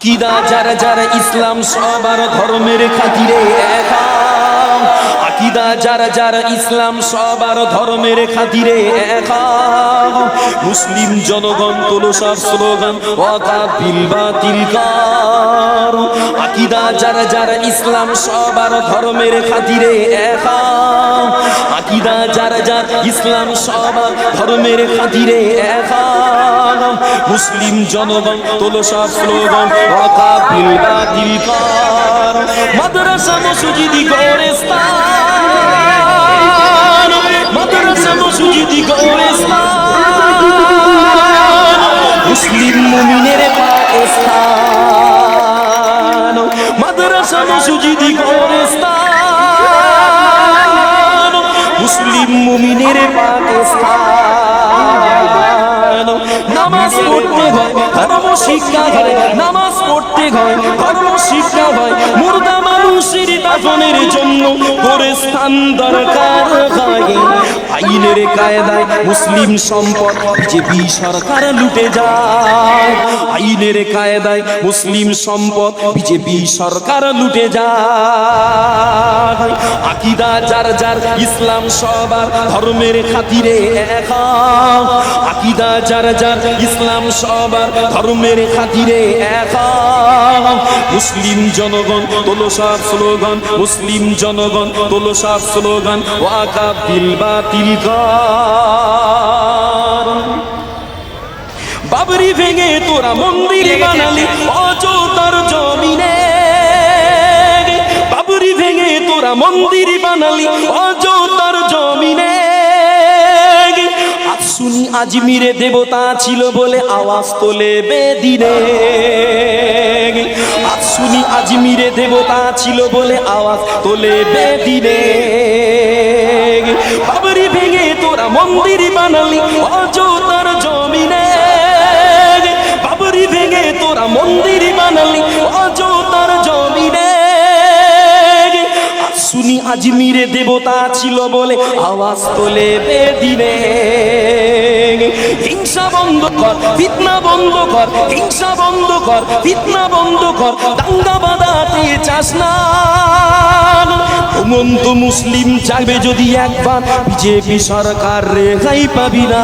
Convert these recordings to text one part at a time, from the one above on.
আকিদা যারা যারা ইসলাম সবার ধর্মের খাতিরে একা, আকিদা যারা যারা ইসলাম সবার ধর্মের খাতিরে একা, মুসলিম জনগণ তোলো সব স্লোগান ওয়াকাফিল বাতিল কর। আকিদা যারা যারা ইসলাম সবার ধর্মের খাতিরে একা, আকিদা যারা যারা ইসলাম সবার ধর্মের খাতিরে একা, মুসলিম জনগণ তোলো সব স্লোগান ওয়াকাফিল বাতিল কর। মাদ্রাসা মসজিদ গোরস্তান, মাদ্রাসা মসজিদ গোরস্তান, মুসলিম মুমিনের পাকিস্তান। মাদ্রাসা মসজিদ গোরস্তান, মুসলিম মুমিনের পাকিস্তান। নামাজ পড়তে হয় ধর্ম শিক্ষা হয়, নামাজ পড়তে হয় ধর্ম শিক্ষা হয়, মুর্দা মানুষের দাফনের জন্য গোরস্থান দরকার হয়। আইনের কায়দায় মুসলিম সম্পদ বিজেপি সরকার লুটে যায়, আইনের কায়দায় মুসলিম সম্পদ বিজেপি সরকার লুটে যায়। আকিদা যার যার ইসলাম সবার ধর্মের খাতিরে একা, আকিদা যার যার ইসলাম সবার ধর্মের খাতিরে একা, মুসলিম জনগণ তোলো সব স্লোগান, মুসলিম জনগণ তোলো সব স্লোগান ওয়াকাফিল বাতিল কর। বাবরি ভেঙে তোরা মন্দির বানালি অযোধ্যার জমিনে, বাবরি ভেঙে তোরা মন্দির বানালি অযোধ্যার জমিনে। শুনি আজমিরে দেবতা ছিল বলে আওয়াজ তোলে বেদিনে, আজ শুনি আজমিরে দেবতা ছিল বলে আওয়াজ তোলে বেদিনে। বাবরি ভেঙে তোরা মন্দির বানালি অযোধ্যার জমিনে, বাবরি ভেঙে তোরা মন্দির বানালি অযোধ্যার জমিনে। শুনি আজমিরে দেবতা ছিল বলে আওয়াজ তোলে বেদিনে। হিংসা বন্ধ কর, ফিতনা বন্ধ কর, হিংসা বন্ধ কর, ফিতনা বন্ধ কর, দাঙ্গা বাঁধাতে চাস না। ঘুমন্ত মুসলিম চাইবে যদি একবার বিজেপি সরকার রেহাই পাবি না।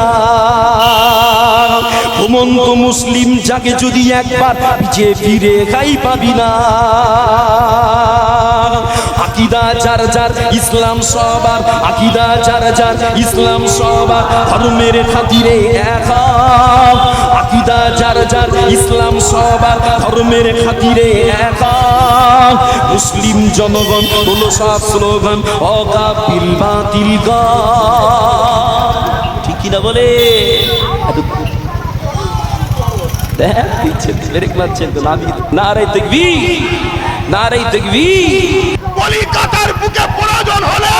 ঘুমন্ত মুসলিম জাগে যদি একবার বিজেপি রেহাই পাবি না। আকিদা যার যার ইসলাম সবার, আকিদা যার যার ইসলাম সবার ধর্মের খাতিরে একা, আকিদা যার যার ইসলাম সবার ধর্মের খাতিরে একা, মুসলিম জনগণ তোলো সব স্লোগান ওয়াকাফিল বাতিল কর। ঠিক কিনা বলে? দেখ দিচ্ছেন ব্রেক মারছেন তো, নারে তাকবীর, নারে তাকবীর। কলিকাতার বুকে প্রয়োজন হলে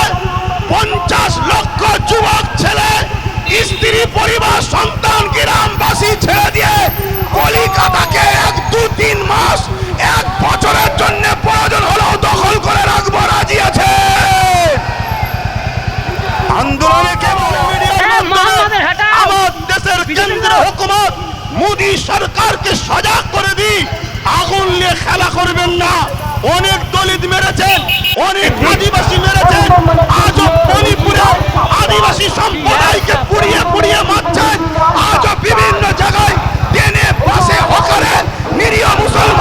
50 লক্ষ যুবক ছেলে, স্ত্রী, পরিবার, সন্তান, গ্রামবাসী ছেড়ে দিয়ে কলিকাতাকে 1-2-3 মাস 1 বছরের জন্য প্রয়োজন হলেও দখল করে রাখবো রাজি আছে। আন্দোলনে কেবল আমার দেশের কেন্দ্র হুকুমত মোদী সরকারকে সজাগ করে দিই, আগুন নিয়ে খেলা করবেন না। অনেক দলিত মেরেছেন, অনেক আদিবাসী মেরেছেন, আজও মণিপুরে আদিবাসী সম্প্রদায়কে পুড়িয়ে পুড়িয়ে মারছেন। আজও বিভিন্ন জায়গায় ট্রেনে বাসে হকারে নিরীহ মুসলমান